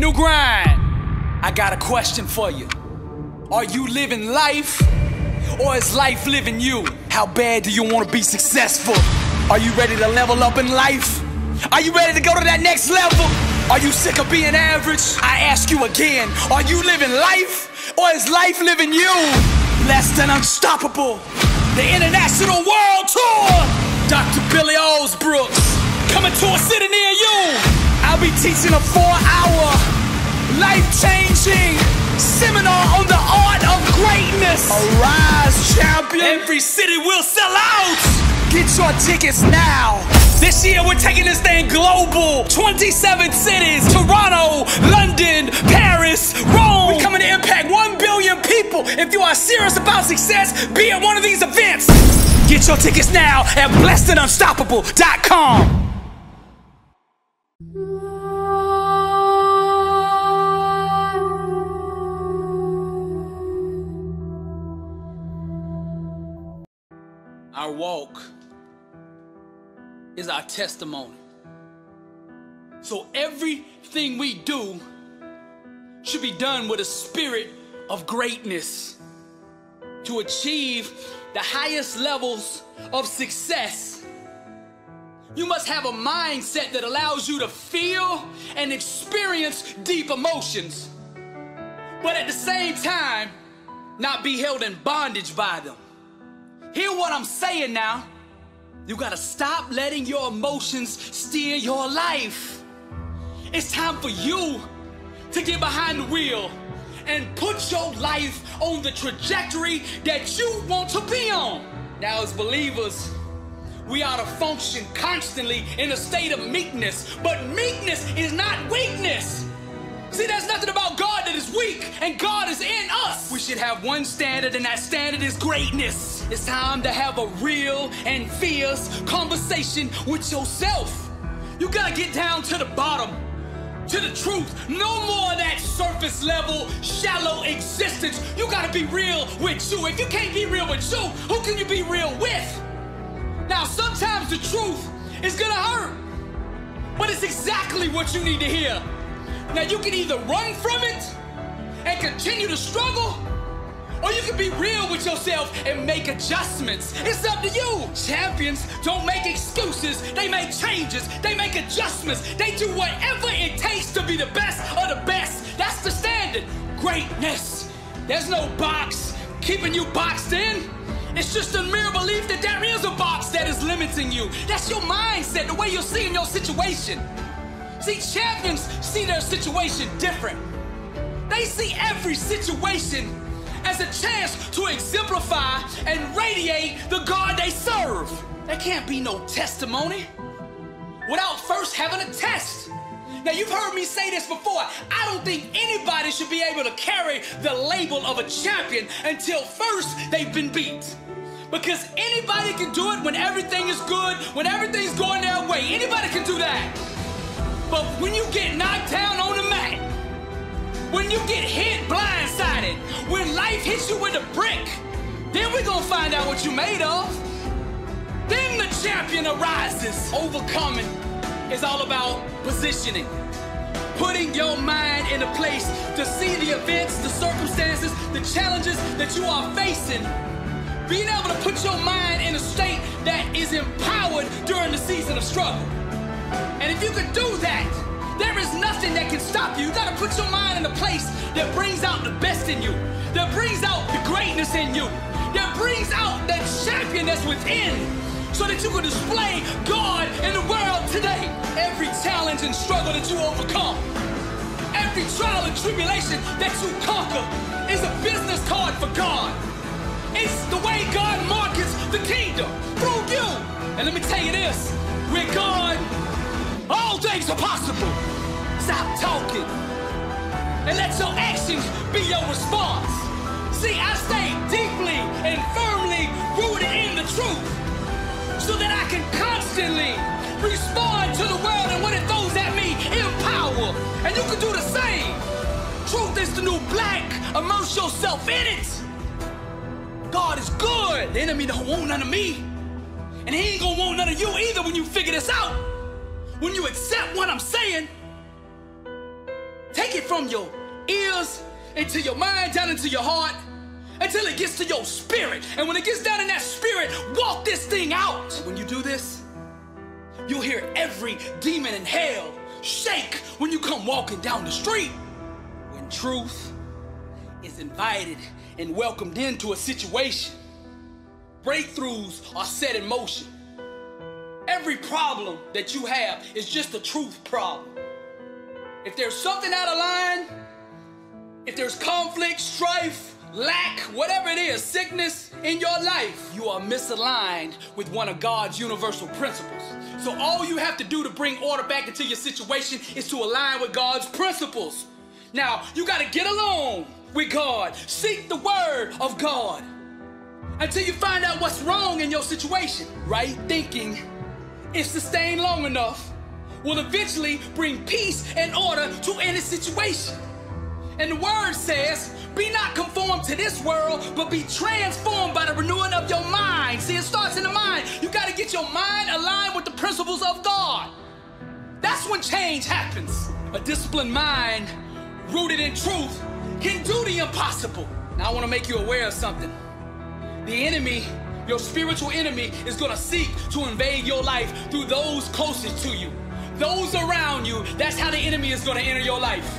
new grind. I got a question for you. Are you living life, or is life living you? How bad do you want to be successful? Are you ready to level up in life? Are you ready to go to that next level? Are you sick of being average? I ask you again, are you living life, or is life living you? Blessed and unstoppable, the international world tour. Dr. Billy Alsbrooks, coming to a city near you. I'll be teaching a 4-hour, life-changing seminar on the art of greatness. Arise, champion. Every city will sell out. Get your tickets now. This year we're taking this thing global. 27 cities, Toronto, London, Paris, Rome. We're coming to impact 1 billion people. If you are serious about success, be at one of these events. Get your tickets now at blessedandunstoppable.com. Our walk is our testimony. So everything we do should be done with a spirit of greatness. To achieve the highest levels of success, you must have a mindset that allows you to feel and experience deep emotions, but at the same time, not be held in bondage by them. Hear what I'm saying now. You gotta stop letting your emotions steer your life. It's time for you to get behind the wheel and put your life on the trajectory that you want to be on. Now, as believers, we ought to function constantly in a state of meekness, but meekness is not weakness. See, there's nothing about God that is weak, and God is in us. We should have one standard, and that standard is greatness. It's time to have a real and fierce conversation with yourself. You gotta get down to the bottom, to the truth. No more of that surface level, shallow existence. You gotta be real with you. If you can't be real with you, who can you be real with? Now, sometimes the truth is gonna hurt, but it's exactly what you need to hear. Now, you can either run from it and continue to struggle, or you can be real with yourself and make adjustments. It's up to you. Champions don't make excuses. They make changes. They make adjustments. They do whatever it takes to be the best of the best. That's the standard. Greatness. There's no box keeping you boxed in. It's just a mere belief that there is a box that is limiting you. That's your mindset, the way you're seeing your situation. See, champions see their situation different. They see every situation as a chance to exemplify and radiate the God they serve. There can't be no testimony without first having a test. Now, you've heard me say this before. I don't think anybody should be able to carry the label of a champion until first they've been beat. Because anybody can do it when everything is good, when everything's going their way. Anybody can do that. But when you get knocked down on the mat, when you get hit blindsided, when life hits you with a brick, then we're gonna find out what you're made of. Then the champion arises. Overcoming is all about positioning. Putting your mind in a place to see the events, the circumstances, the challenges that you are facing. Being able to put your mind in a state that is empowered during the season of struggle. And if you can do that, there is nothing that can stop you. You gotta put your mind in a place that brings out the best in you, that brings out the greatness in you, that brings out that champion that's within, so that you can display God in the world today. Every challenge and struggle that you overcome, every trial and tribulation that you conquer is a business card for God. It's the way God markets the kingdom through you. And let me tell you this, with God, all things are possible. Stop talking and let your actions be your response. See, I stay deeply and firmly rooted in the truth so that I can constantly respond to the world and when it throws at me, empower. And you can do the same. Truth is the new black. Immerse yourself in it. God is good. The enemy don't want none of me. And he ain't gonna want none of you either when you figure this out. When you accept what I'm saying, Take it from your ears into your mind, down into your heart, until it gets to your spirit. And when it gets down in that spirit, walk this thing out. When you do this, you'll hear every demon in hell shake when you come walking down the street. When truth is invited and welcomed into a situation, breakthroughs are set in motion. Every problem that you have is just a truth problem. If there's something out of line, if there's conflict, strife, lack, whatever it is, sickness in your life, you are misaligned with one of God's universal principles. So all you have to do to bring order back into your situation is to align with God's principles. Now, you got to get along with God. Seek the word of God until you find out what's wrong in your situation. Right thinking, if sustained long enough, will eventually bring peace and order to any situation. And the word says, be not conformed to this world, but be transformed by the renewing of your mind. See, it starts in the mind. You got to get your mind aligned with the principles of God. That's when change happens. A disciplined mind rooted in truth can do the impossible. Now I want to make you aware of something. The enemy, your spiritual enemy, is going to seek to invade your life through those closest to you. Those around you, that's how the enemy is going to enter your life.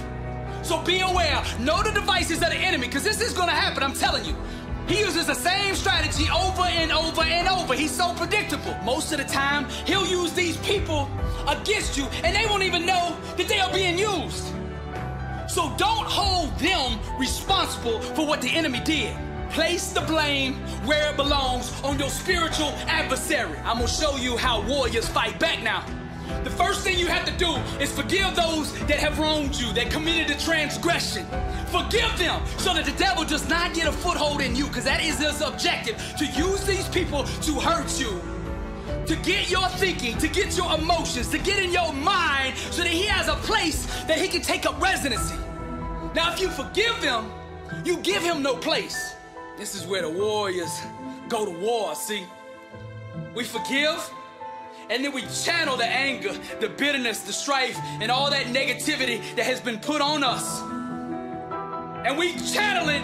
So be aware, know the devices of the enemy, because this is going to happen, I'm telling you. He uses the same strategy over and over and over. He's so predictable. Most of the time, he'll use these people against you, and they won't even know that they are being used. So don't hold them responsible for what the enemy did. Place the blame where it belongs, on your spiritual adversary. I'm going to show you how warriors fight back now. The first thing you have to do is forgive those that have wronged you, that committed a transgression. Forgive them so that the devil does not get a foothold in you, because that is his objective, to use these people to hurt you, to get your thinking, to get your emotions, to get in your mind so that he has a place that he can take up residency. Now, if you forgive them, you give him no place. This is where the warriors go to war, see? We forgive, and then we channel the anger, the bitterness, the strife, and all that negativity that has been put on us. And we channel it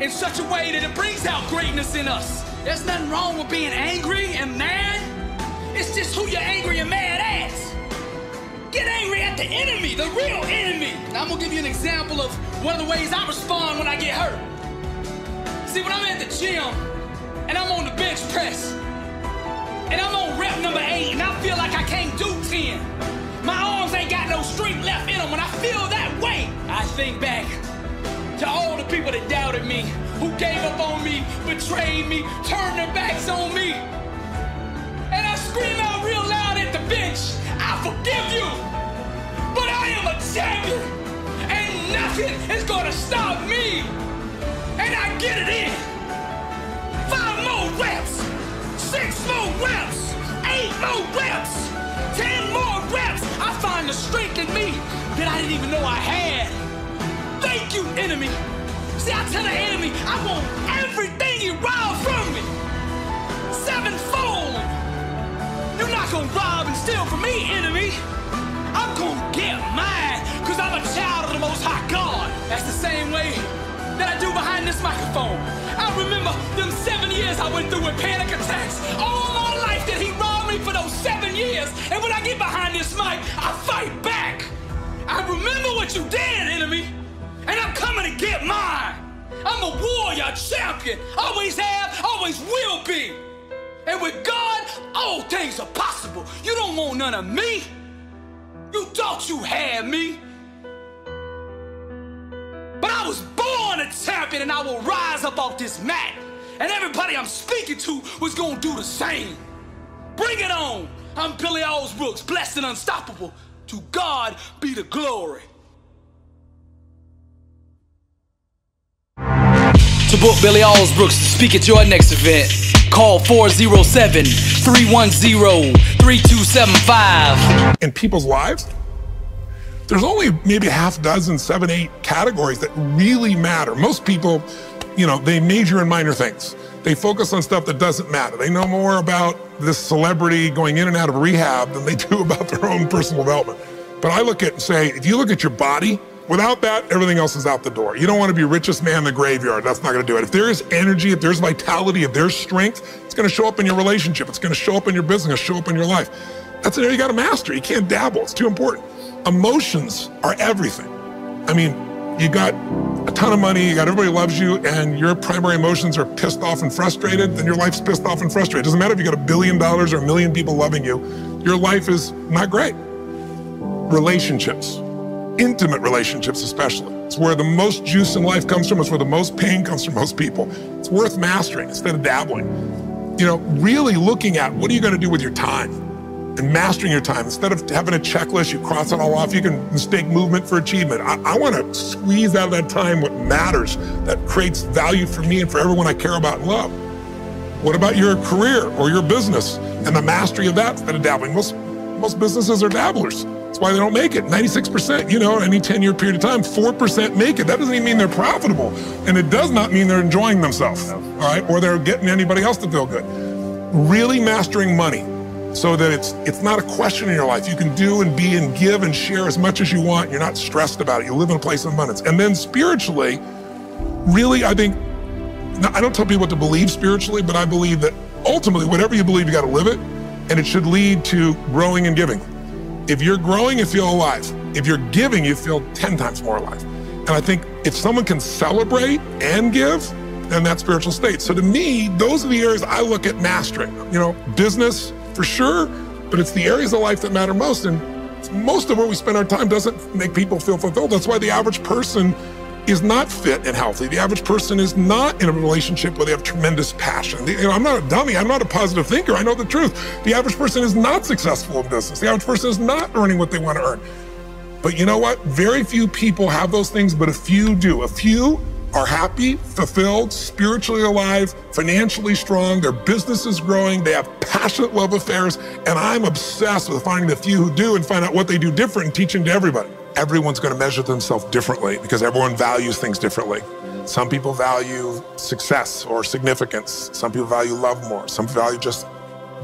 in such a way that it brings out greatness in us. There's nothing wrong with being angry and mad. It's just who you're angry and mad at. Get angry at the enemy, the real enemy. Now I'm gonna give you an example of one of the ways I respond when I get hurt. See, when I'm at the gym and I'm on the bench press, and I'm on rep number 8, and I feel like I can't do 10. My arms ain't got no strength left in them. When I feel that way, I think back to all the people that doubted me, who gave up on me, betrayed me, turned their backs on me. And I scream out real loud at the bench, I forgive you, but I am a champion, and nothing is gonna stop me. And I get it in. 5 more reps. 6 more reps, 8 more reps, 10 more reps. I find the strength in me that I didn't even know I had. Thank you, enemy. See, I tell the enemy, I want everything you robbed from me. 7-fold. You're not gonna rob and steal from me, enemy. I'm gonna get mine, because I'm a child of the Most High God. That's the same way that I do behind this microphone. I remember them 7 years I went through with panic attacks. All my life that he robbed me for those 7 years. And when I get behind this mic, I fight back. I remember what you did, enemy. And I'm coming to get mine. I'm a warrior, champion. Always have, always will be. And with God, all things are possible. You don't want none of me. You thought you had me. But I was born a champion, and I will rise up off this mat. And everybody I'm speaking to was gonna do the same. Bring it on. I'm Billy Alsbrooks, blessed and unstoppable. To God be the glory. To book Billy Alsbrooks to speak at your next event, call 407-310-3275. In people's lives, there's only maybe half dozen, 7, 8 categories that really matter. Most people, they major in minor things. They focus on stuff that doesn't matter. They know more about this celebrity going in and out of rehab than they do about their own personal development. But I look at it and say, if you look at your body, Without that, everything else is out the door. You don't want to be richest man in the graveyard. That's not going to do it. If there is energy, if there's vitality, if there's strength, it's going to show up in your relationship. It's going to show up in your business, it's going to show up in your life. That's an area you got to master. You can't dabble. It's too important. Emotions are everything. I mean, you got a ton of money, you got everybody loves you, and your primary emotions are pissed off and frustrated, then your life's pissed off and frustrated. It doesn't matter if you got $1 billion or 1 million people loving you, your life is not great. Relationships, intimate relationships especially. It's where the most juice in life comes from. It's where the most pain comes from most people. It's worth mastering instead of dabbling. You know, really looking at what are you going to do with your time and mastering your time. Instead of having a checklist, you cross it all off. You can mistake movement for achievement. I want to squeeze out of that time what matters, that creates value for me and for everyone I care about and love. What about your career or your business and the mastery of that instead of dabbling? Most businesses are dabblers. That's why they don't make it. 96%, you know, any 10-year period of time, 4% make it. That doesn't even mean they're profitable. And it does not mean they're enjoying themselves, all right? Or they're getting anybody else to feel good. Really mastering money so that it's not a question in your life. You can do and be and give and share as much as you want. You're not stressed about it. You live in a place of abundance. And then spiritually, really, I think, now, I don't tell people what to believe spiritually, but I believe that ultimately, whatever you believe, you got to live it. And it should lead to growing and giving. If you're growing, you feel alive. If you're giving, you feel 10 times more alive. And I think if someone can celebrate and give, then that's spiritual state. So to me, those are the areas I look at mastering. You know, business for sure, but it's the areas of life that matter most. And most of where we spend our time doesn't make people feel fulfilled. That's why the average person is not fit and healthy. The average person is not in a relationship where they have tremendous passion. You know, I'm not a dummy. I'm not a positive thinker. I know the truth. The average person is not successful in business. The average person is not earning what they want to earn. But you know what? Very few people have those things, but a few do. A few are happy, fulfilled, spiritually alive, financially strong, their business is growing, they have passionate love affairs, and I'm obsessed with finding the few who do and find out what they do different and teaching to everybody. Everyone's going to measure themselves differently because everyone values things differently. Some people value success or significance. Some people value love more. Some value just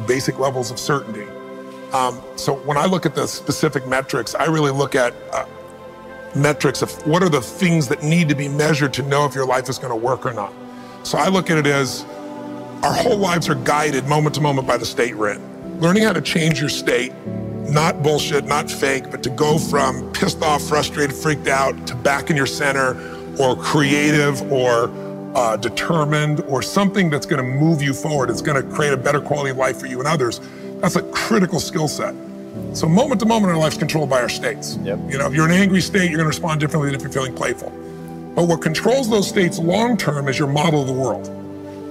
basic levels of certainty. So when I look at the specific metrics, I really look at metrics of what are the things that need to be measured to know if your life is going to work or not. So I look at it as our whole lives are guided moment to moment by the state we're in. Learning how to change your state, not bullshit, not fake, but to go from pissed off, frustrated, freaked out to back in your center or creative or determined or something that's going to move you forward. It's going to create a better quality of life for you and others. That's a critical skill set. So moment to moment, our life's controlled by our states. Yep. You know, if you're in an angry state, you're going to respond differently than if you're feeling playful. But what controls those states long term is your model of the world,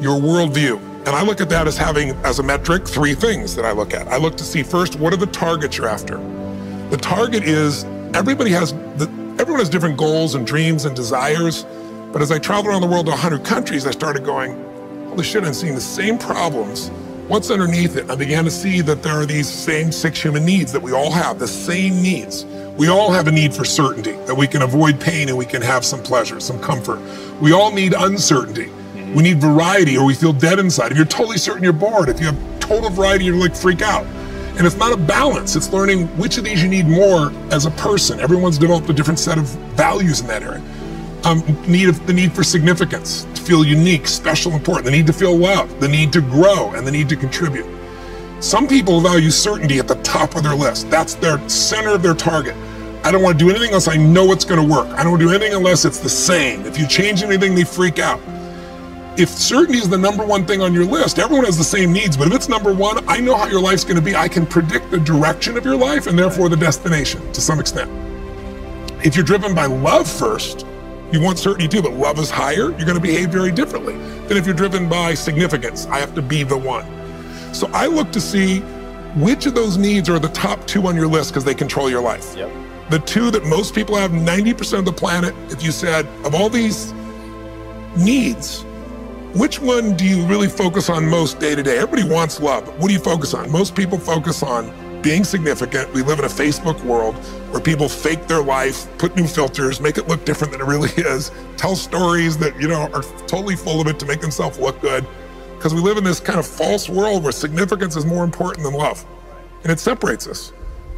your worldview. And I look at that as having, as a metric, 3 things that I look at. I look to see first, what are the targets you're after? The target is, everyone has different goals and dreams and desires. But as I traveled around the world to 100 countries, I started going, holy shit, I'm seeing the same problems. What's underneath it? I began to see that there are these same 6 human needs that we all have, the same needs. We all have a need for certainty, that we can avoid pain and we can have some pleasure, some comfort. We all need uncertainty. We need variety or we feel dead inside. If you're totally certain, you're bored. If you have total variety, you're like freak out. And it's not a balance. It's learning which of these you need more as a person. Everyone's developed a different set of values in that area. The need for significance, to feel unique, special, important, the need to feel loved, the need to grow, and the need to contribute. Some people value certainty at the top of their list. That's their center of their target. I don't want to do anything unless I know it's going to work. I don't want to do anything unless it's the same. If you change anything, they freak out. If certainty is the #1 thing on your list, everyone has the same needs, but if it's #1, I know how your life's going to be. I can predict the direction of your life and therefore the destination to some extent. If you're driven by love first, you want certainty too, but love is higher, you're going to behave very differently than if you're driven by significance. I have to be the one. So I look to see which of those needs are the top 2 on your list because they control your life. Yep. The 2 that most people have, 90% of the planet, if you said, of all these needs, which one do you really focus on most day to day? Everybody wants love, but what do you focus on? Most people focus on being significant. We live in a Facebook world where people fake their life, put new filters, make it look different than it really is, tell stories that, you know, are totally full of it to make themselves look good. Because we live in this kind of false world where significance is more important than love. And it separates us.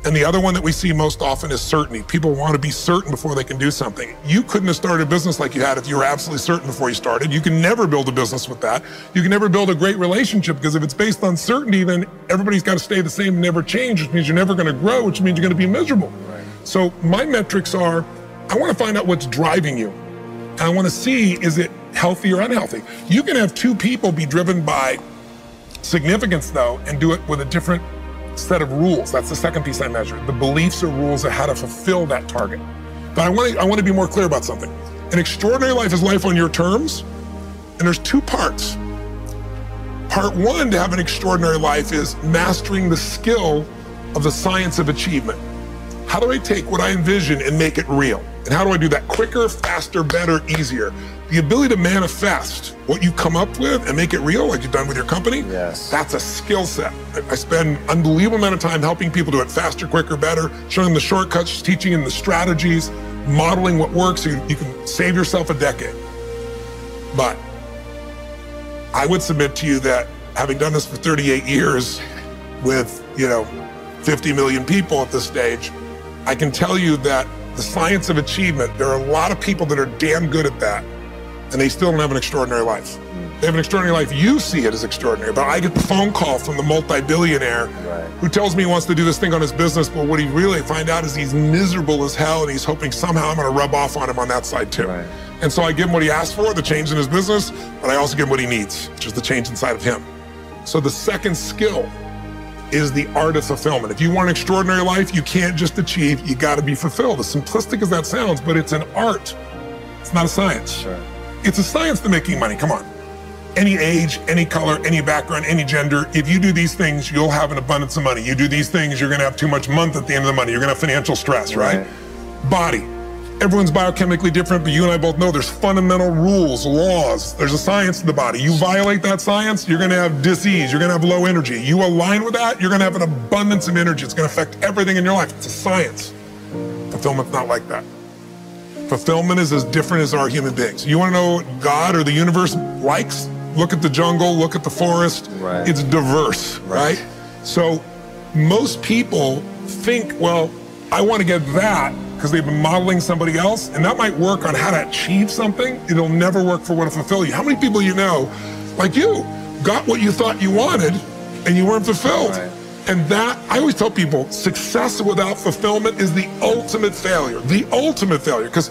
And the other one that we see most often is certainty. People want to be certain before they can do something. You couldn't have started a business like you had if you were absolutely certain before you started. You can never build a business with that. You can never build a great relationship, because if it's based on certainty, then everybody's got to stay the same and never change, which means you're never going to grow, which means you're going to be miserable. Right. So my metrics are, I want to find out what's driving you. And I want to see, is it healthy or unhealthy? You can have two people be driven by significance, though, and do it with a different set of rules. That's the second piece I measure. The beliefs or rules of how to fulfill that target. But I want to be more clear about something. An extraordinary life is life on your terms, and there's two parts. Part one to have an extraordinary life is mastering the skill of the science of achievement. How do I take what I envision and make it real? And how do I do that quicker, faster, better, easier? The ability to manifest what you come up with and make it real, like you've done with your company, yes, that's a skill set. I spend an unbelievable amount of time helping people do it faster, quicker, better, showing them the shortcuts, teaching them the strategies, modeling what works so you can save yourself a decade. But I would submit to you that having done this for 38 years with, 50 million people at this stage, I can tell you that the science of achievement, there are a lot of people that are damn good at that, and they still don't have an extraordinary life. They have an extraordinary life. You see it as extraordinary, but I get the phone call from the multi-billionaire who tells me he wants to do this thing on his business, but what he really find out is he's miserable as hell, and he's hoping somehow I'm going to rub off on him on that side too. Right. And so I give him what he asked for, the change in his business, but I also give him what he needs, which is the change inside of him. So the second skill is the art of fulfillment. If you want an extraordinary life, you can't just achieve, you got to be fulfilled. As simplistic as that sounds, but it's an art. It's not a science. Sure. It's a science to making money, come on. Any age, any color, any background, any gender, if you do these things, you'll have an abundance of money. You do these things, you're gonna have too much month at the end of the money. You're gonna have financial stress, right? Body. Everyone's biochemically different, but you and I both know there's fundamental rules, laws. There's a science to the body. You violate that science, you're gonna have disease, you're gonna have low energy. You align with that, you're gonna have an abundance of energy. It's gonna affect everything in your life. It's a science. Fulfillment's not like that. Fulfillment is as different as our human beings. You wanna know what God or the universe likes? Look at the jungle, look at the forest. Right. It's diverse, right? So most people think, well, I wanna get that, because they've been modeling somebody else, and that might work on how to achieve something. It'll never work for what to fulfill you. How many people you know, like you, got what you thought you wanted and you weren't fulfilled? Right. And that, I always tell people, success without fulfillment is the ultimate failure. The ultimate failure, because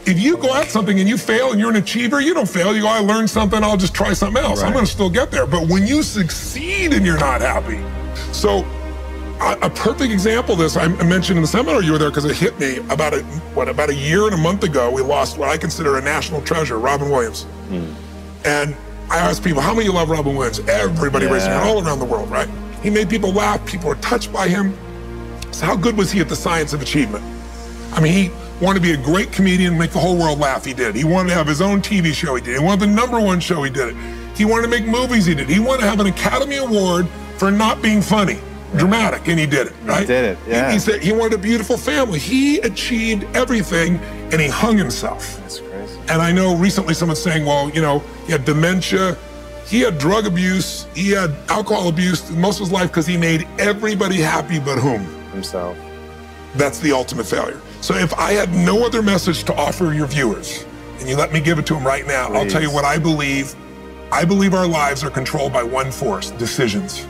if you go at something and you fail and you're an achiever, you don't fail. You go, I learned something, I'll just try something else. Right. I'm gonna still get there. But when you succeed and you're not happy, so a perfect example of this, I mentioned in the seminar you were there because it hit me about a year and a month ago, we lost what I consider a national treasure, Robin Williams. And I asked people, how many of you love Robin Williams? Everybody raising their hand all around the world, right? He made people laugh, people were touched by him. So how good was he at the science of achievement? I mean, he wanted to be a great comedian, make the whole world laugh, he did. He wanted to have his own TV show, he did. He wanted the #1 show, he did it. He wanted to make movies, he did. He wanted to have an Academy Award for not being funny. Dramatic, and he did it, right? He did it, yeah. He said he wanted a beautiful family. He achieved everything, and he hung himself. That's crazy. And I know recently someone's saying, well, he had dementia, he had drug abuse, he had alcohol abuse most of his life because he made everybody happy but whom? Himself. That's the ultimate failure. So if I had no other message to offer your viewers, and you let me give it to them right now, please. I'll tell you what I believe. I believe our lives are controlled by one force, decisions.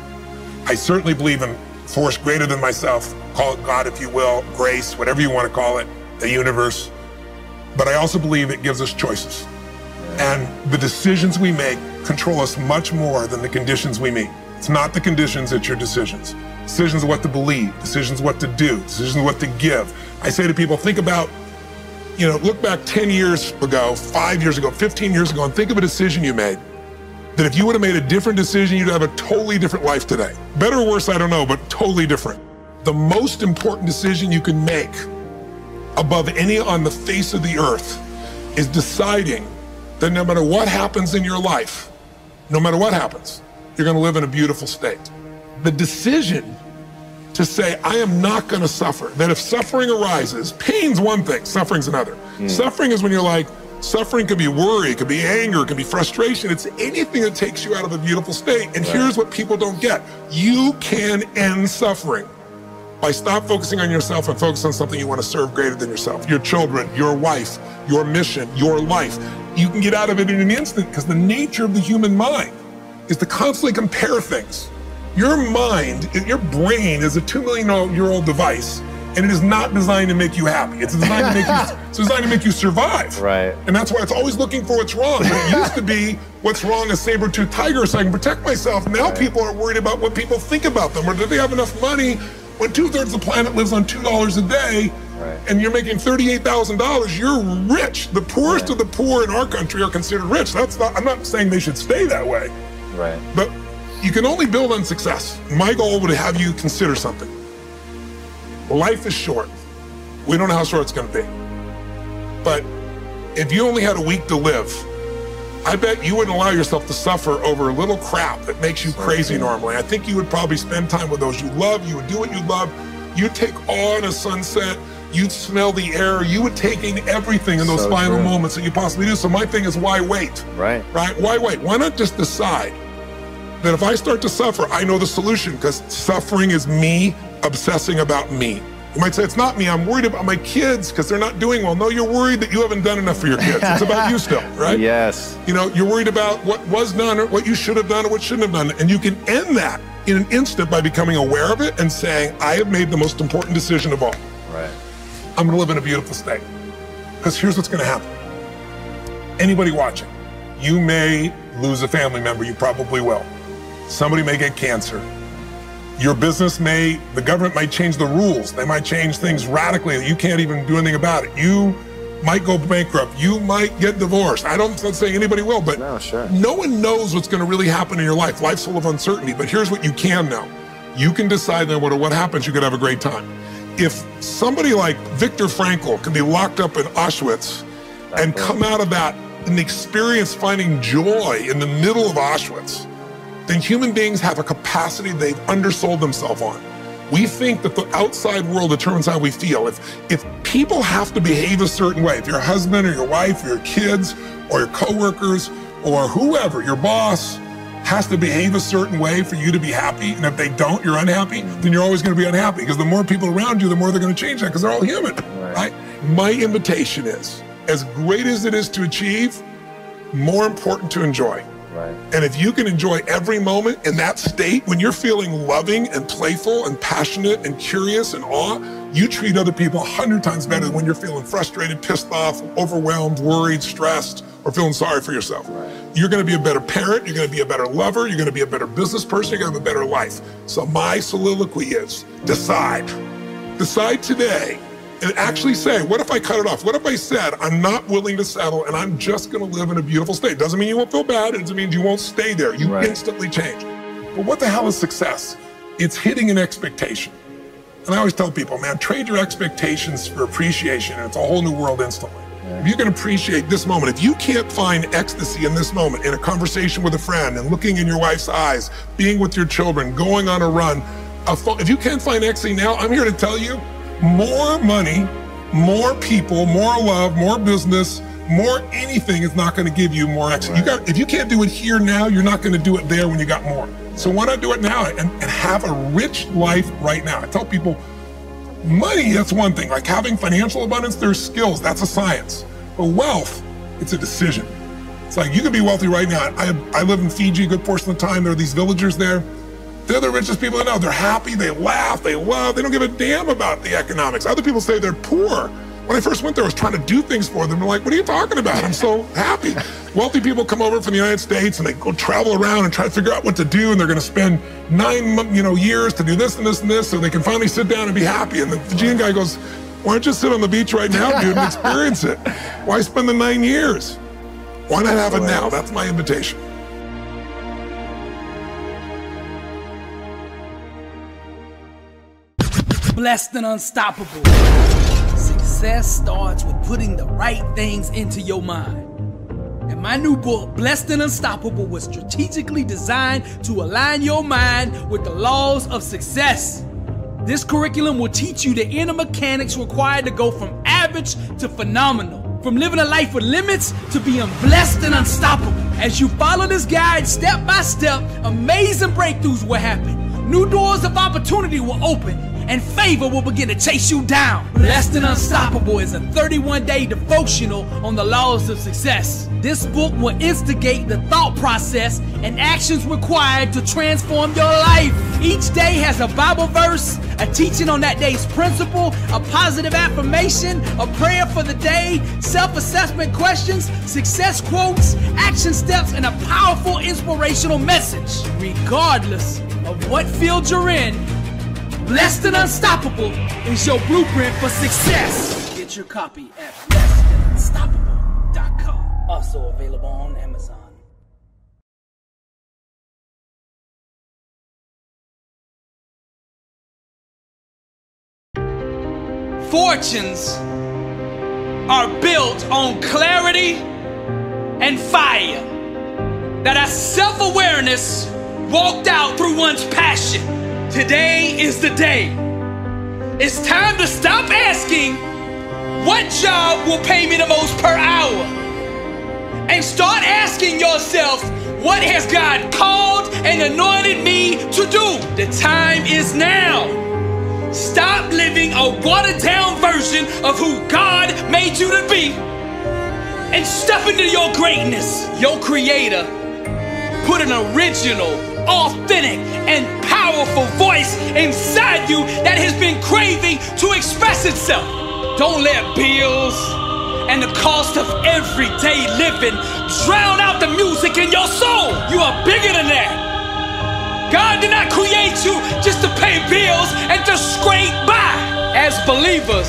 I certainly believe in force greater than myself, call it God if you will, grace, whatever you want to call it, the universe. But I also believe it gives us choices. And the decisions we make control us much more than the conditions we meet. It's not the conditions, it's your decisions. Decisions of what to believe, decisions what to do, decisions what to give. I say to people, think about, look back 10 years ago, 5 years ago, 15 years ago, and think of a decision you made. That if you would have made a different decision, you'd have a totally different life today. Better or worse, I don't know, but totally different. The most important decision you can make above any on the face of the earth is deciding that no matter what happens in your life, no matter what happens, you're gonna live in a beautiful state. The decision to say, I am not gonna suffer, that if suffering arises, pain's one thing, suffering's another. Suffering is when you're like, suffering could be worry, it could be anger, it could be frustration. It's anything that takes you out of a beautiful state. And here's what people don't get. You can end suffering by stop focusing on yourself and focus on something you want to serve greater than yourself. Your children, your wife, your mission, your life. You can get out of it in an instant because the nature of the human mind is to constantly compare things. Your mind, your brain is a 2 million year old device, and it is not designed to make you happy. It's designed to make you survive. Right. And that's why it's always looking for what's wrong. But it used to be what's wrong a saber-toothed tiger so I can protect myself. Now people are worried about what people think about them, or do they have enough money when 2/3 of the planet lives on $2 a day, and you're making $38,000, you're rich. The poorest of the poor in our country are considered rich. I'm not saying they should stay that way. Right. But you can only build on success. My goal would have you consider something. Life is short. We don't know how short it's going to be. But if you only had a week to live, I bet you wouldn't allow yourself to suffer over a little crap that makes you crazy normally. I think you would probably spend time with those you love. You would do what you love. You'd take awe in a sunset. You'd smell the air. You would take in everything in those final moments that you possibly do. So my thing is, why wait? Right. Why wait? Why not just decide that if I start to suffer, I know the solution, because suffering is me obsessing about me. You might say, it's not me, I'm worried about my kids because they're not doing well. No, you're worried that you haven't done enough for your kids. It's about you still, right? Yes. You know, you're worried about what was done or what you should have done or what shouldn't have done. And you can end that in an instant by becoming aware of it and saying, I have made the most important decision of all. Right. I'm gonna live in a beautiful state. Because here's what's gonna happen. Anybody watching, you may lose a family member, you probably will. Somebody may get cancer. Your business the government might change the rules. They might change things radically that you can't even do anything about it. You might go bankrupt. You might get divorced. I'm not saying anybody will, but no one knows what's going to really happen in your life. Life's full of uncertainty, but here's what you can know. You can decide no matter what happens, you could have a great time. If somebody like Viktor Frankl can be locked up in Auschwitz and come out of that and experience finding joy in the middle of Auschwitz, then human beings have a capacity they've undersold themselves on. We think that the outside world determines how we feel. If people have to behave a certain way, if your husband or your wife or your kids or your coworkers or whoever, your boss, has to behave a certain way for you to be happy, and if they don't, you're unhappy, then you're always gonna be unhappy, because the more people around you, the more they're gonna change that, because they're all human, right? My invitation is, as great as it is to achieve, more important to enjoy. Right. And if you can enjoy every moment in that state, when you're feeling loving and playful and passionate and curious and awe, you treat other people 100 times better than when you're feeling frustrated, pissed off, overwhelmed, worried, stressed, or feeling sorry for yourself. Right. You're gonna be a better parent, you're gonna be a better lover, you're gonna be a better business person, you're gonna have a better life. So my soliloquy is, decide. Decide today. And actually say, what if I cut it off? What if I said, I'm not willing to settle and I'm just gonna live in a beautiful state? Doesn't mean you won't feel bad, it doesn't mean you won't stay there. You instantly change. But what the hell is success? It's hitting an expectation. And I always tell people, man, trade your expectations for appreciation, and it's a whole new world instantly. If you can appreciate this moment, if you can't find ecstasy in this moment, in a conversation with a friend and looking in your wife's eyes, being with your children, going on a run, if you can't find ecstasy now, I'm here to tell you, more money, more people, more love, more business, more anything is not going to give you more ecstasy. If you can't do it here now, you're not going to do it there when you got more. So why not do it now and have a rich life right now? I tell people, money, that's one thing. Like having financial abundance, there's skills, that's a science. But wealth, it's a decision. It's like you can be wealthy right now. I live in Fiji a good portion of the time. There are these villagers there. They're the richest people I know. They're happy, they laugh, they love, they don't give a damn about the economics. Other people say they're poor. When I first went there, I was trying to do things for them. They're like, what are you talking about? I'm so happy. Wealthy people come over from the United States and they go travel around and try to figure out what to do, and they're gonna spend 9 years to do this and this and this so they can finally sit down and be happy. And the Fijian guy goes, why don't you sit on the beach right now, dude, and experience it? Why spend the 9 years? Why not have it now? That's my invitation. Blessed and unstoppable. Success starts with putting the right things into your mind. And my new book, Blessed and Unstoppable, was strategically designed to align your mind with the laws of success. This curriculum will teach you the inner mechanics required to go from average to phenomenal, from living a life with limits to being blessed and unstoppable. As you follow this guide step by step, amazing breakthroughs will happen. new doors of opportunity will open and favor will begin to chase you down. Blessed and Unstoppable is a 31-day devotional on the laws of success. This book will instigate the thought process and actions required to transform your life. Each day has a Bible verse, a teaching on that day's principle, a positive affirmation, a prayer for the day, self-assessment questions, success quotes, action steps, and a powerful inspirational message. Regardless of what field you're in, Blessed and Unstoppable is your blueprint for success. Get your copy at blessedandunstoppable.com. Also available on Amazon. Fortunes are built on clarity and fire. That our self-awareness walked out through one's passion. Today is the day. It's time to stop asking, what job will pay me the most per hour? And start asking yourself, what has God called and anointed me to do? The time is now. Stop living a watered-down version of who God made you to be and step into your greatness. Your Creator put an original, authentic, and powerful voice inside you that has been craving to express itself. Don't let bills and the cost of everyday living drown out the music in your soul. You are bigger than that. God did not create you just to pay bills and to scrape by. As believers,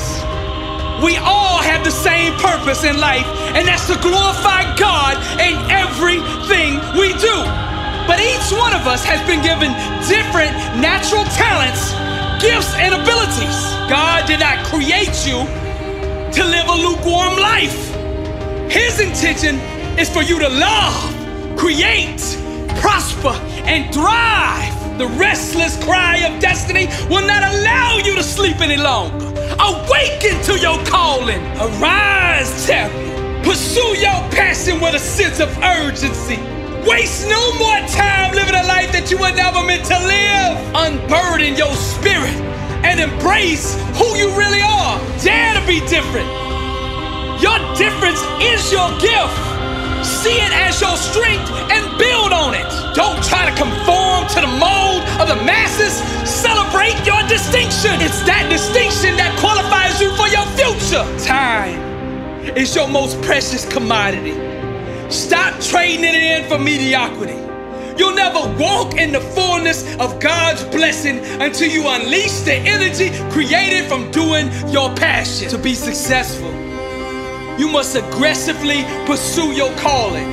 we all have the same purpose in life, and that's to glorify God in everything we do. But each one of us has been given different natural talents, gifts, and abilities. God did not create you to live a lukewarm life. His intention is for you to love, create, prosper, and thrive. The restless cry of destiny will not allow you to sleep any longer. Awaken to your calling. Arise, champion. Pursue your passion with a sense of urgency. Waste no more time living a life that you were never meant to live. Unburden your spirit and embrace who you really are. Dare to be different. Your difference is your gift. See it as your strength and build on it. Don't try to conform to the mold of the masses. Celebrate your distinction. It's that distinction that qualifies you for your future. Time is your most precious commodity. Stop trading it in for mediocrity. You'll never walk in the fullness of God's blessing until you unleash the energy created from doing your passion. To be successful, you must aggressively pursue your calling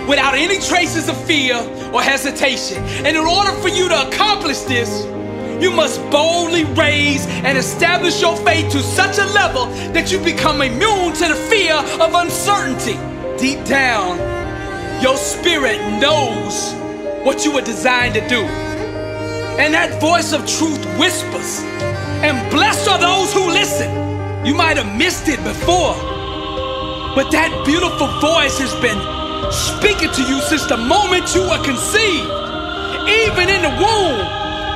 without any traces of fear or hesitation. And in order for you to accomplish this, you must boldly raise and establish your faith to such a level that you become immune to the fear of uncertainty. Deep down, your spirit knows what you were designed to do. And that voice of truth whispers, and blessed are those who listen. You might have missed it before, but that beautiful voice has been speaking to you since the moment you were conceived. Even in the womb,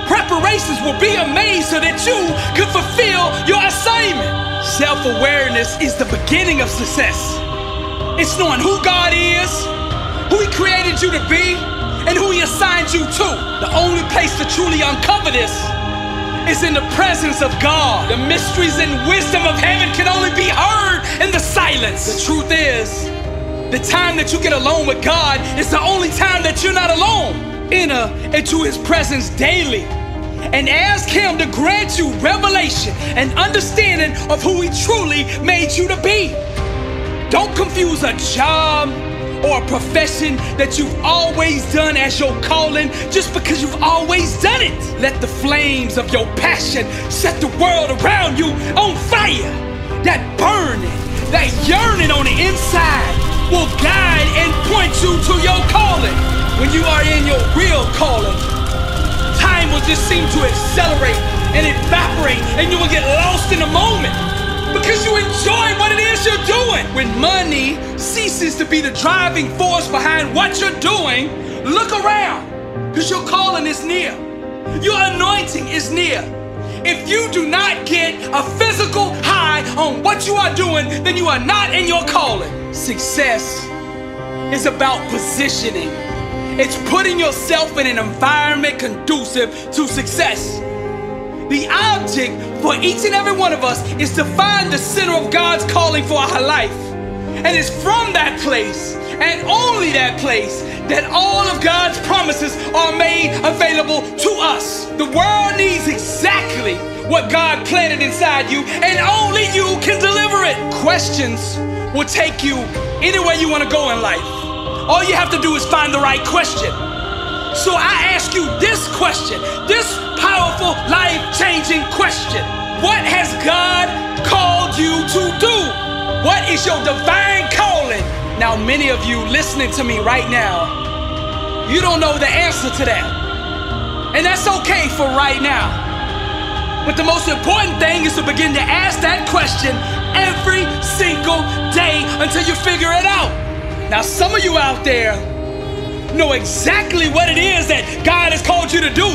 preparations will be made so that you can fulfill your assignment. Self-awareness is the beginning of success. It's knowing who God is, who He created you to be, and who He assigned you to. The only place to truly uncover this is in the presence of God. The mysteries and wisdom of heaven can only be heard in the silence. The truth is, the time that you get alone with God is the only time that you're not alone. Enter into His presence daily and ask Him to grant you revelation and understanding of who He truly made you to be. Don't confuse a job or a profession that you've always done as your calling just because you've always done it. Let the flames of your passion set the world around you on fire. That burning, that yearning on the inside will guide and point you to your calling. When you are in your real calling, time will just seem to accelerate and evaporate, and you will get lost in the moment because you enjoy what it is you're doing. When money ceases to be the driving force behind what you're doing, look around, because your calling is near. Your anointing is near. If you do not get a physical high on what you are doing, then you are not in your calling. Success is about positioning. It's putting yourself in an environment conducive to success. The object for each and every one of us is to find the center of God's calling for our life. And it's from that place, and only that place, that all of God's promises are made available to us. The world needs exactly what God planted inside you, and only you can deliver it. Questions will take you anywhere you want to go in life. All you have to do is find the right question. So I ask you this question, this powerful, life-changing question. What has God called you to do? What is your divine calling? Now, many of you listening to me right now, you don't know the answer to that. And that's okay for right now. But the most important thing is to begin to ask that question every single day until you figure it out. Now, some of you out there know exactly what it is that God has called you to do.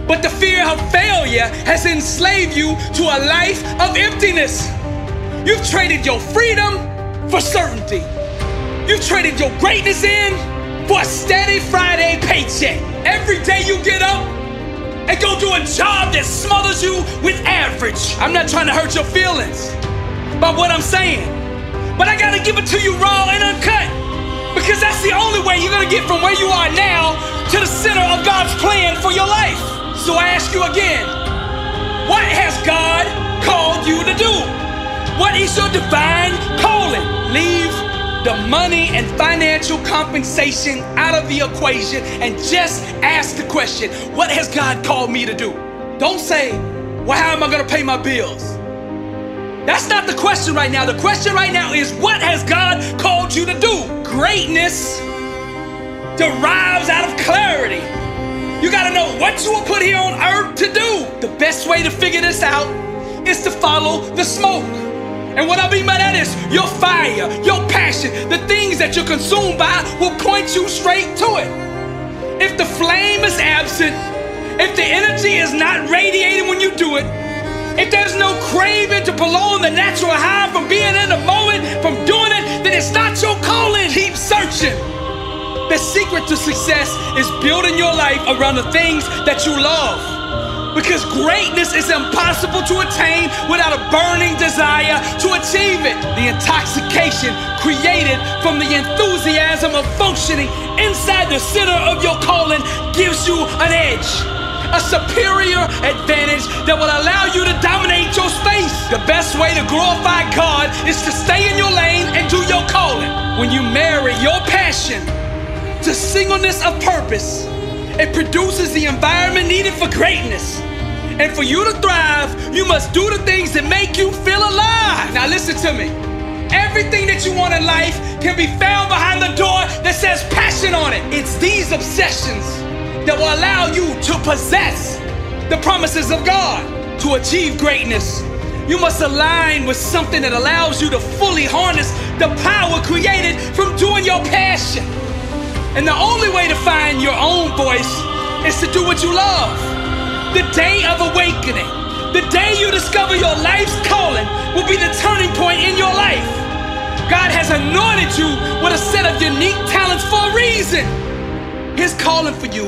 But the fear of failure has enslaved you to a life of emptiness. You've traded your freedom for certainty. You've traded your greatness in for a steady Friday paycheck. Every day you get up and go do a job that smothers you with average. I'm not trying to hurt your feelings by what I'm saying, but I gotta give it to you raw and uncut, because that's the only way you're gonna get from where you are now to the center of God's plan for your life. So I ask you again, what has God called you to do? What is your divine calling? Leave the money and financial compensation out of the equation and just ask the question, what has God called me to do? Don't say, well, how am I gonna pay my bills? That's not the question right now. The question right now is, what has God called you to do? Greatness derives out of clarity. You gotta know what you were put here on earth to do. The best way to figure this out is to follow the smoke. And what I mean by that is your fire, your passion, the things that you're consumed by will point you straight to it. If the flame is absent, if the energy is not radiating when you do it, if there's no craving to prolong the natural high from being in the moment, from doing it, then it's not your calling. Keep searching. The secret to success is building your life around the things that you love. Because greatness is impossible to attain without a burning desire to achieve it. The intoxication created from the enthusiasm of functioning inside the center of your calling gives you an edge, a superior advantage that will allow you to dominate your space. The best way to glorify God is to stay in your lane and do your calling. When you marry your passion to singleness of purpose, it produces the environment needed for greatness. And for you to thrive, you must do the things that make you feel alive. Now listen to me. Everything that you want in life can be found behind the door that says passion on it. It's these obsessions that will allow you to possess the promises of God. To achieve greatness, you must align with something that allows you to fully harness the power created from doing your passion. And the only way to find your own voice is to do what you love. The day of awakening, the day you discover your life's calling, will be the turning point in your life. God has anointed you with a set of unique talents for a reason. His calling for you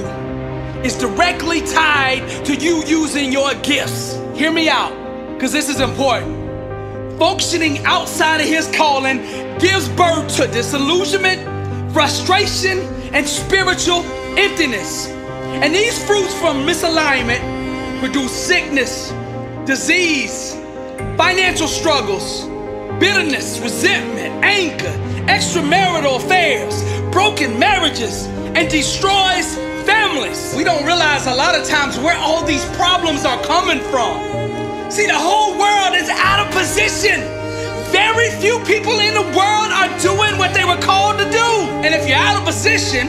is directly tied to you using your gifts. Hear me out, because this is important. Functioning outside of His calling gives birth to disillusionment, frustration, and spiritual emptiness. And these fruits from misalignment produce sickness, disease, financial struggles, bitterness, resentment, anger, extramarital affairs, broken marriages, and destroys families. We don't realize a lot of times where all these problems are coming from. See, the whole world is out of position. Very few people in the world are doing what they were called to do. And if you're out of position,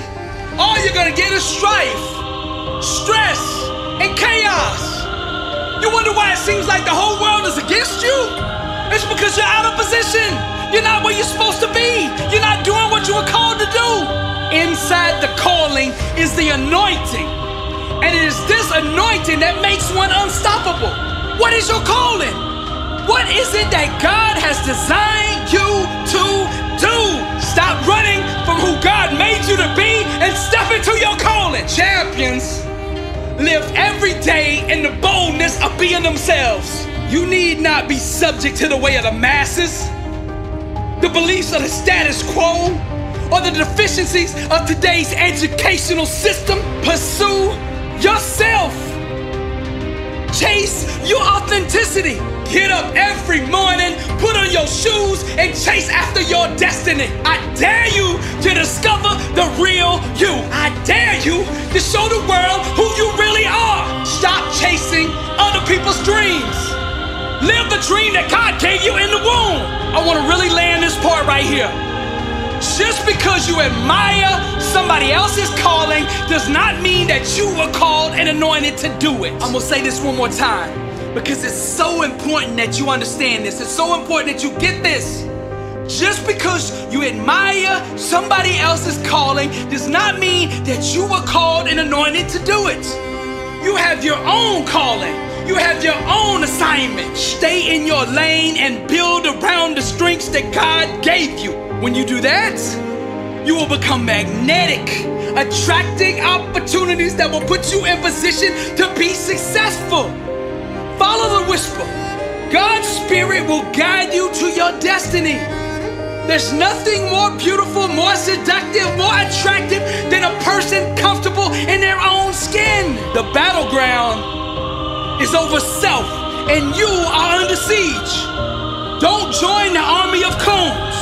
all you're gonna get is strife, stress, and chaos. You wonder why it seems like the whole world is against you? It's because you're out of position. You're not where you're supposed to be. You're not doing what you were called to do. Inside the calling is the anointing. And it is this anointing that makes one unstoppable. What is your calling? What is it that God has designed you to do? Stop running from who God made you to be and step into your calling. Champions live every day in the boldness of being themselves. You need not be subject to the way of the masses, the beliefs of the status quo, or the deficiencies of today's educational system. Pursue yourself. Chase your authenticity. Get up every morning, put on your shoes, and chase after your destiny. I dare you to discover the real you. I dare you to show the world who you really are. Stop chasing other people's dreams. Live the dream that God gave you in the womb. I want to really land this part right here. Just because you admire somebody else's calling does not mean that you were called and anointed to do it. I'm gonna say this one more time because it's so important that you understand this. It's so important that you get this. Just because you admire somebody else's calling does not mean that you were called and anointed to do it. You have your own calling. You have your own assignment. Stay in your lane and build around the strengths that God gave you. When you do that, you will become magnetic, attracting opportunities that will put you in position to be successful. Follow the whisper. God's Spirit will guide you to your destiny. There's nothing more beautiful, more seductive, more attractive than a person comfortable in their own skin. The battleground is over self, and you are under siege. Don't join the army of coons,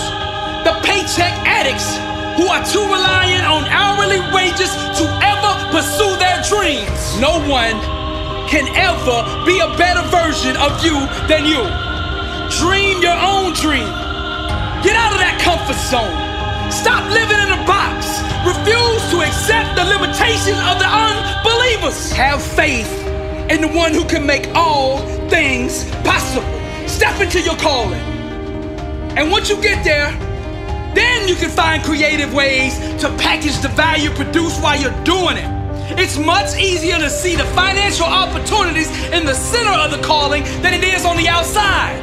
the paycheck addicts who are too reliant on hourly wages to ever pursue their dreams. No one can ever be a better version of you than you. Dream your own dream. Get out of that comfort zone. Stop living in a box. Refuse to accept the limitations of the unbelievers. Have faith in the one who can make all things possible. Step into your calling. And once you get there, then you can find creative ways to package the value produced while you're doing it. It's much easier to see the financial opportunities in the center of the calling than it is on the outside.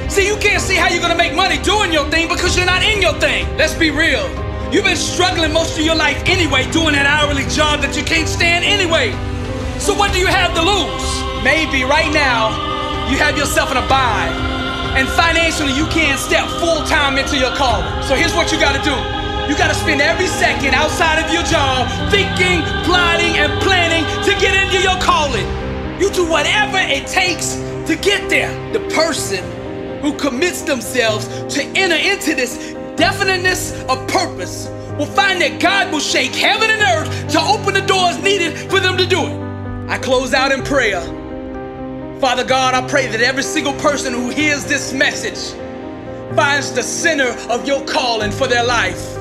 See, you can't see how you're gonna make money doing your thing because you're not in your thing. Let's be real. You've been struggling most of your life anyway, doing that hourly job that you can't stand anyway. So what do you have to lose? Maybe right now, you have yourself in a bind, and financially you can't step full-time into your calling. So here's what you gotta do. You gotta spend every second outside of your job thinking, plotting, and planning to get into your calling. You do whatever it takes to get there. The person who commits themselves to enter into this definiteness of purpose will find that God will shake heaven and earth to open the doors needed for them to do it. I close out in prayer. Father God, I pray that every single person who hears this message finds the center of your calling for their life.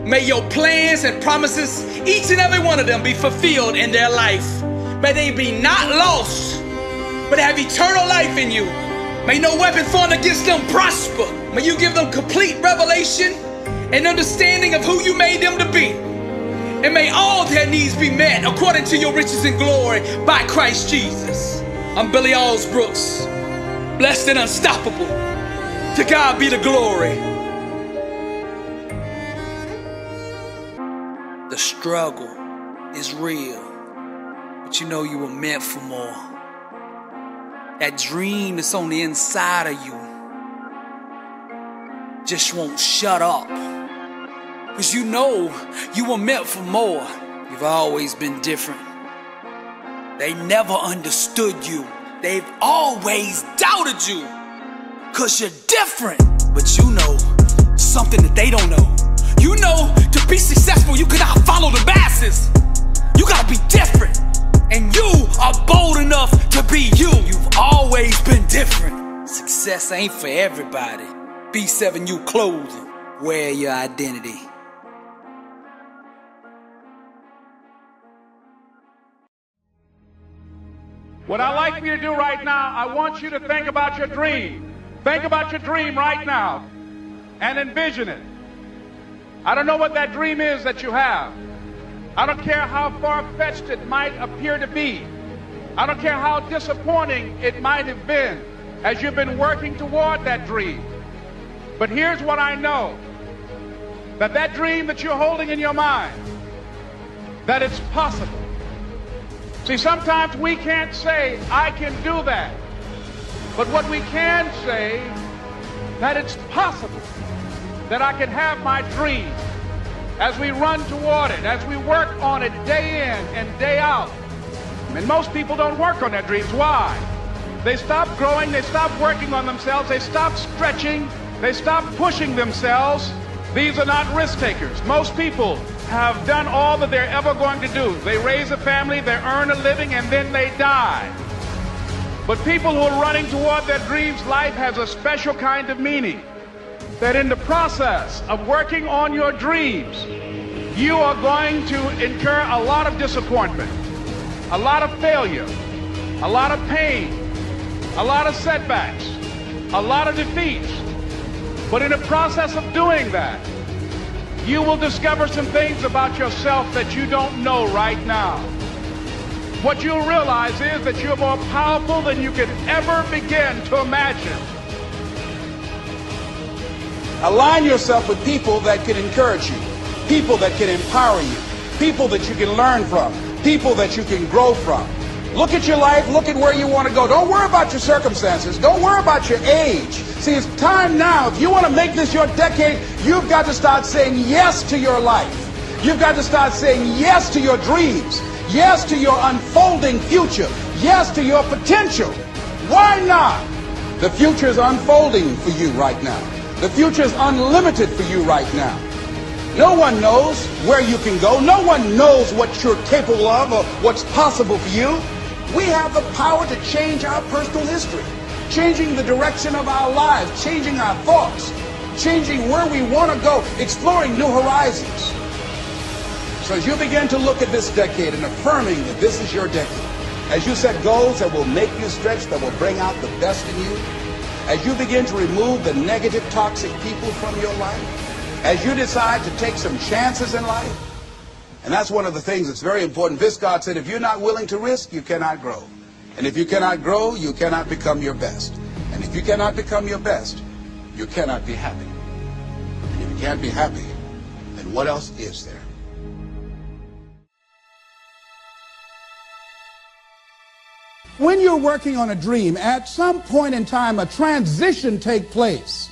May your plans and promises, each and every one of them, be fulfilled in their life. May they be not lost, but have eternal life in you. May no weapon formed against them prosper. May you give them complete revelation and understanding of who you made them to be. And may all their needs be met according to your riches and glory by Christ Jesus. I'm Billy Alsbrooks, blessed and unstoppable. To God be the glory. The struggle is real, but you know you were meant for more. That dream that's on the inside of you just won't shut up, because you know you were meant for more. You've always been different. They never understood you. They've always doubted you, because you're different. But you know something that they don't know. You know, to be successful, you cannot follow the masses. You gotta be different. And you are bold enough to be you. You've always been different. Success ain't for everybody. B7U Clothing. Wear your identity. What I'd like for you to do right now, I want you to think about your dream. Think about your dream right now and envision it. I don't know what that dream is that you have. I don't care how far-fetched it might appear to be. I don't care how disappointing it might have been as you've been working toward that dream. But here's what I know, that that dream that you're holding in your mind, that it's possible. See, sometimes we can't say, I can do that. But what we can say, that it's possible that I can have my dream as we run toward it, as we work on it day in and day out. And most people don't work on their dreams. Why? They stop growing, they stop working on themselves, they stop stretching, they stop pushing themselves. These are not risk takers. Most people have done all that they're ever going to do. They raise a family, they earn a living, and then they die. But people who are running toward their dreams, life has a special kind of meaning. That in the process of working on your dreams, you are going to incur a lot of disappointment, a lot of failure, a lot of pain, a lot of setbacks, a lot of defeats. But in the process of doing that, you will discover some things about yourself that you don't know right now. What you'll realize is that you're more powerful than you can ever begin to imagine. Align yourself with people that can encourage you, people that can empower you, people that you can learn from, people that you can grow from. Look at your life, look at where you want to go. Don't worry about your circumstances. Don't worry about your age. See, it's time now. If you want to make this your decade, you've got to start saying yes to your life. You've got to start saying yes to your dreams, yes to your unfolding future, yes to your potential. Why not? The future is unfolding for you right now. The future is unlimited for you right now. No one knows where you can go. No one knows what you're capable of or what's possible for you. We have the power to change our personal history, changing the direction of our lives, changing our thoughts, changing where we want to go, exploring new horizons. So as you begin to look at this decade and affirming that this is your decade, as you set goals that will make you stretch, that will bring out the best in you, as you begin to remove the negative, toxic people from your life, as you decide to take some chances in life. And that's one of the things that's very important. Viscott said, if you're not willing to risk, you cannot grow. And if you cannot grow, you cannot become your best. And if you cannot become your best, you cannot be happy. And if you can't be happy, then what else is there? When you're working on a dream, at some point in time, a transition takes place.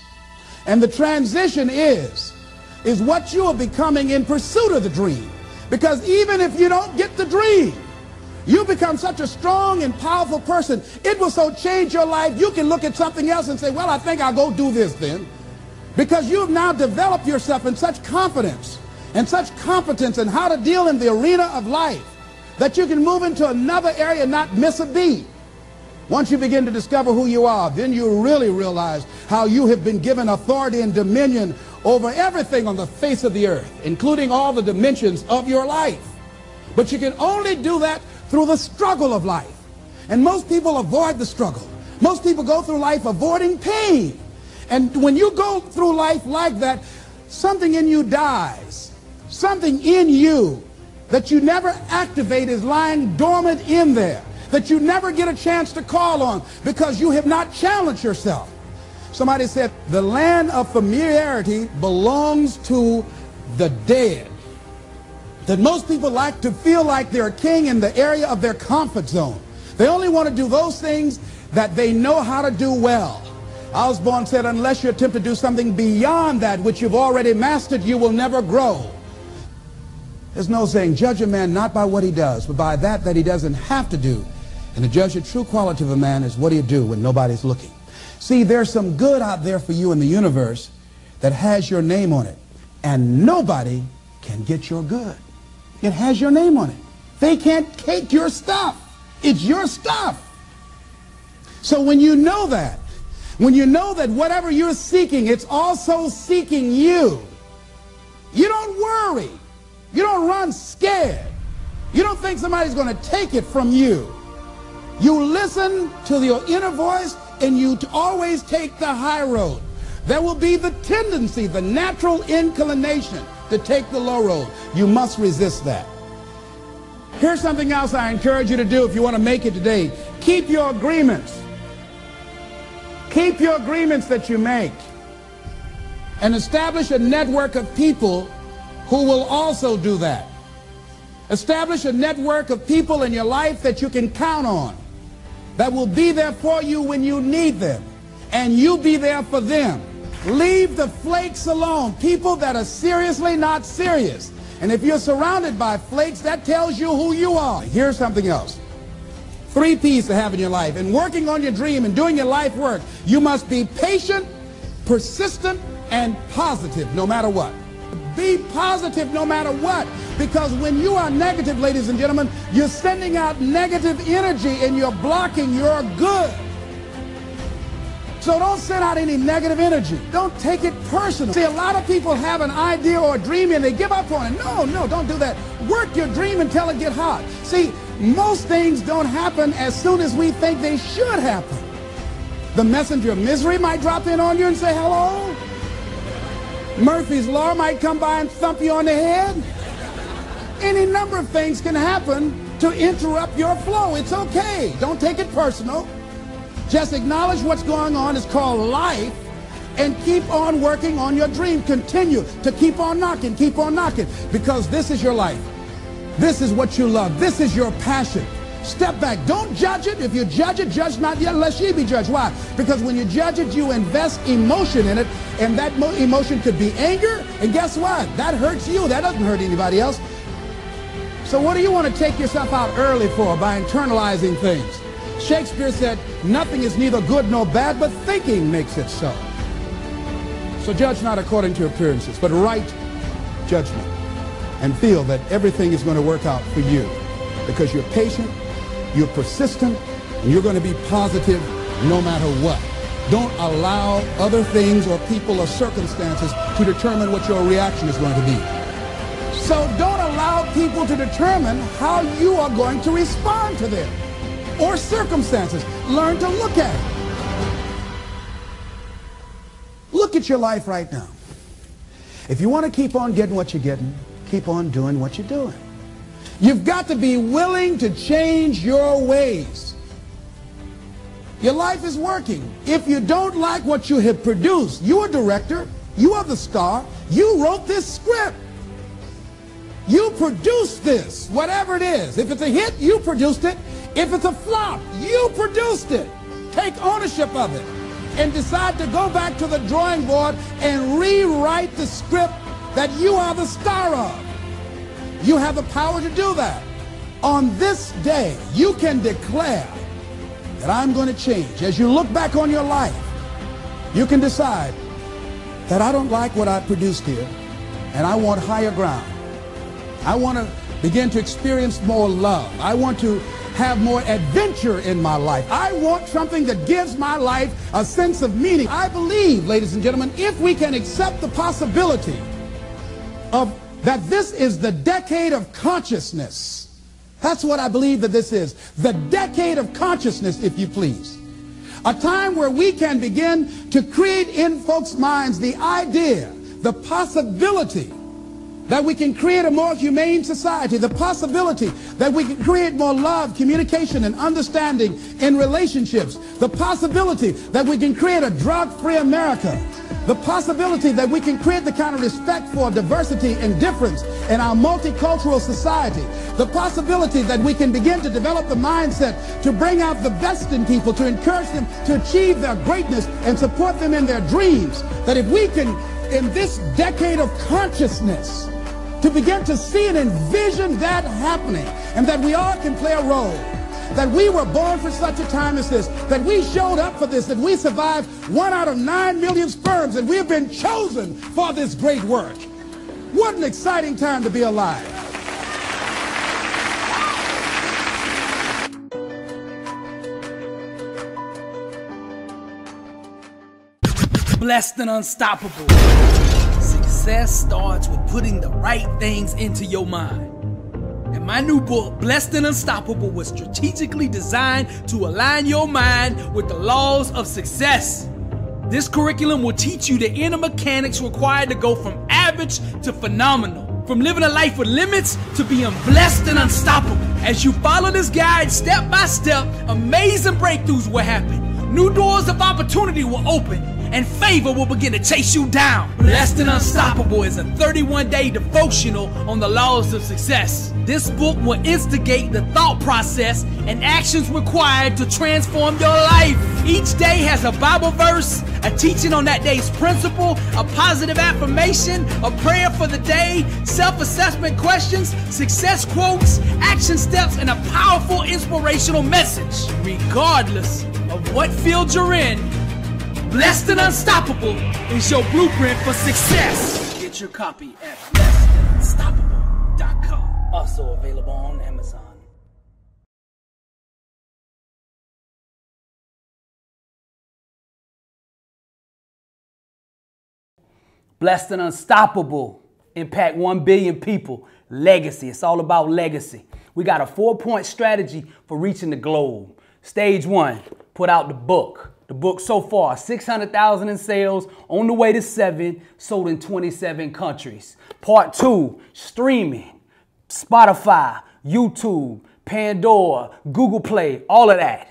And the transition is what you are becoming in pursuit of the dream. Because even if you don't get the dream, you become such a strong and powerful person. It will so change your life, you can look at something else and say, well, I think I'll go do this then. Because you've now developed yourself in such confidence and such competence in how to deal in the arena of life that you can move into another area and not miss a beat. Once you begin to discover who you are, then you really realize how you have been given authority and dominion over everything on the face of the earth, including all the dimensions of your life. But you can only do that through the struggle of life. And most people avoid the struggle. Most people go through life avoiding pain. And when you go through life like that, something in you dies. Something in you that you never activate is lying dormant in there, that you never get a chance to call on because you have not challenged yourself. Somebody said the land of familiarity belongs to the dead. That most people like to feel like they're a king in the area of their comfort zone. They only want to do those things that they know how to do well. Alsbrooks said, unless you attempt to do something beyond that which you've already mastered, you will never grow. There's no saying, judge a man not by what he does, but by that he doesn't have to do. And to judge the true quality of a man is what do you do when nobody's looking. See, there's some good out there for you in the universe that has your name on it. And nobody can get your good. It has your name on it. They can't take your stuff. It's your stuff. So when you know that whatever you're seeking, it's also seeking you, you don't worry. You don't run scared. You don't think somebody's going to take it from you. You listen to your inner voice and you always take the high road. There will be the tendency, the natural inclination to take the low road. You must resist that. Here's something else I encourage you to do if you want to make it today. Keep your agreements. Keep your agreements that you make. And establish a network of people who will also do that. Establish a network of people in your life that you can count on, that will be there for you when you need them, and you be there for them. Leave the flakes alone, people that are seriously not serious. And if you're surrounded by flakes, that tells you who you are. Here's something else. 3 P's to have in your life. In working on your dream and doing your life work, you must be patient, persistent, and positive no matter what. Be positive no matter what, because when you are negative, ladies and gentlemen, you're sending out negative energy and you're blocking your good. So don't send out any negative energy. Don't take it personal. See, a lot of people have an idea or a dream and they give up on it. No, don't do that. Work your dream until it gets hot. See, most things don't happen as soon as we think they should happen. The messenger of misery might drop in on you and say hello. Murphy's Law might come by and thump you on the head. Any number of things can happen to interrupt your flow. It's okay. Don't take it personal. Just acknowledge what's going on. It's called life, and keep on working on your dream. Continue to keep on knocking, because this is your life. This is what you love. This is your passion. Step back. Don't judge it. If you judge it, judge not yet, lest ye be judged. Why? Because when you judge it, you invest emotion in it, and that emotion could be anger, and guess what? That hurts you. That doesn't hurt anybody else. So what do you want to take yourself out early for by internalizing things? Shakespeare said, nothing is neither good nor bad, but thinking makes it so. So judge not according to appearances, but right judgment, and feel that everything is going to work out for you, because you're patient, you're persistent, and you're going to be positive no matter what. Don't allow other things or people or circumstances to determine what your reaction is going to be. So don't allow people to determine how you are going to respond to them or circumstances. Learn to look at it. Look at your life right now. If you want to keep on getting what you're getting, keep on doing what you're doing. You've got to be willing to change your ways. Your life is working. If you don't like what you have produced, you're a director, you are the star, you wrote this script. You produced this, whatever it is. If it's a hit, you produced it. If it's a flop, you produced it. Take ownership of it and decide to go back to the drawing board and rewrite the script that you are the star of. You have the power to do that. On this day, you can declare that I'm going to change. As you look back on your life, you can decide that I don't like what I produced here, and I want higher ground. I want to begin to experience more love. I want to have more adventure in my life. I want something that gives my life a sense of meaning. I believe, ladies and gentlemen, if we can accept the possibility of that this is the decade of consciousness. That's what I believe that this is. The decade of consciousness, if you please. A time where we can begin to create in folks' minds the idea, the possibility that we can create a more humane society, the possibility that we can create more love, communication, and understanding in relationships, the possibility that we can create a drug-free America, the possibility that we can create the kind of respect for diversity and difference in our multicultural society, the possibility that we can begin to develop the mindset to bring out the best in people, to encourage them to achieve their greatness and support them in their dreams, that if we can, in this decade of consciousness, to begin to see and envision that happening, and that we all can play a role, that we were born for such a time as this, that we showed up for this, that we survived 1 out of 9 million sperms, and we have been chosen for this great work. What an exciting time to be alive. Blessed and unstoppable. Success starts with putting the right things into your mind. And my new book, Blessed and Unstoppable, was strategically designed to align your mind with the laws of success. This curriculum will teach you the inner mechanics required to go from average to phenomenal. From living a life with limits to being blessed and unstoppable. As you follow this guide step by step, amazing breakthroughs will happen. New doors of opportunity will open, and favor will begin to chase you down. Blessed and Unstoppable is a 31-day devotional on the laws of success. This book will instigate the thought process and actions required to transform your life. Each day has a Bible verse, a teaching on that day's principle, a positive affirmation, a prayer for the day, self-assessment questions, success quotes, action steps, and a powerful inspirational message. Regardless of what field you're in, Blessed and Unstoppable is your blueprint for success. Get your copy at blessedandunstoppable.com. Also available on Amazon. Blessed and Unstoppable. Impact 1 billion people. Legacy. It's all about legacy. We got a 4-point strategy for reaching the globe. Stage 1, put out the book. The book so far, 600,000 in sales, on the way to 7, sold in 27 countries. Part 2, streaming, Spotify, YouTube, Pandora, Google Play, all of that.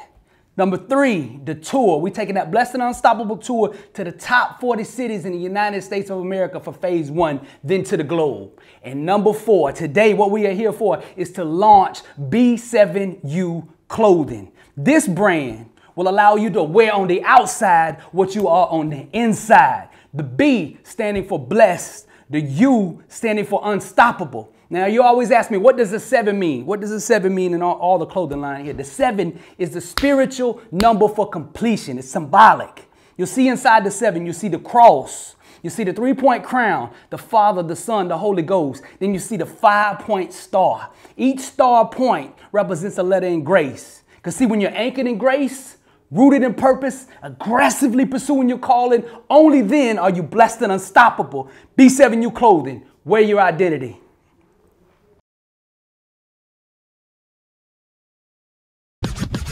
Number 3, the tour. We're taking that Blessed and Unstoppable tour to the top 40 cities in the United States of America for phase 1, then to the globe. And number 4, today what we are here for is to launch B7U clothing. This brand will allow you to wear on the outside what you are on the inside. The B standing for blessed, the U standing for unstoppable. Now, you always ask me, what does the 7 mean? What does the 7 mean in all the clothing line here? The 7 is the spiritual number for completion. It's symbolic. You'll see inside the 7, you see the cross. You see the 3-point crown, the Father, the Son, the Holy Ghost. Then you see the 5-point star. Each star point represents a letter in grace. Because see, when you're anchored in grace, rooted in purpose, aggressively pursuing your calling, only then are you blessed and unstoppable. B7U clothing, wear your identity.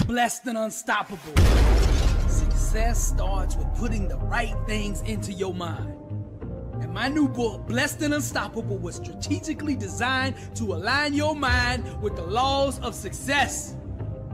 Blessed and Unstoppable. Success starts with putting the right things into your mind. And my new book, Blessed and Unstoppable, was strategically designed to align your mind with the laws of success.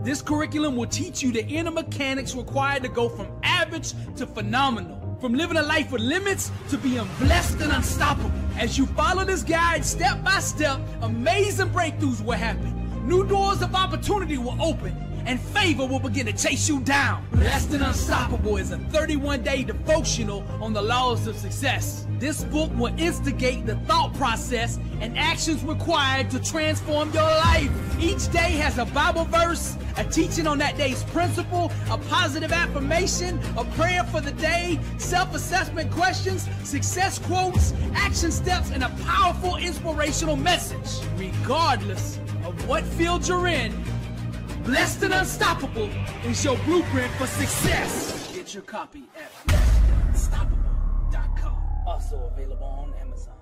This curriculum will teach you the inner mechanics required to go from average to phenomenal. From living a life with limits to being blessed and unstoppable. As you follow this guide step by step, amazing breakthroughs will happen. New doors of opportunity will open, and favor will begin to chase you down. Blessed and Unstoppable is a 31-day devotional on the laws of success. This book will instigate the thought process and actions required to transform your life. Each day has a Bible verse, a teaching on that day's principle, a positive affirmation, a prayer for the day, self-assessment questions, success quotes, action steps, and a powerful inspirational message. Regardless of what field you're in, Blessed and Unstoppable is your blueprint for success. Get your copy at blessedandunstoppable.com. Also available on Amazon.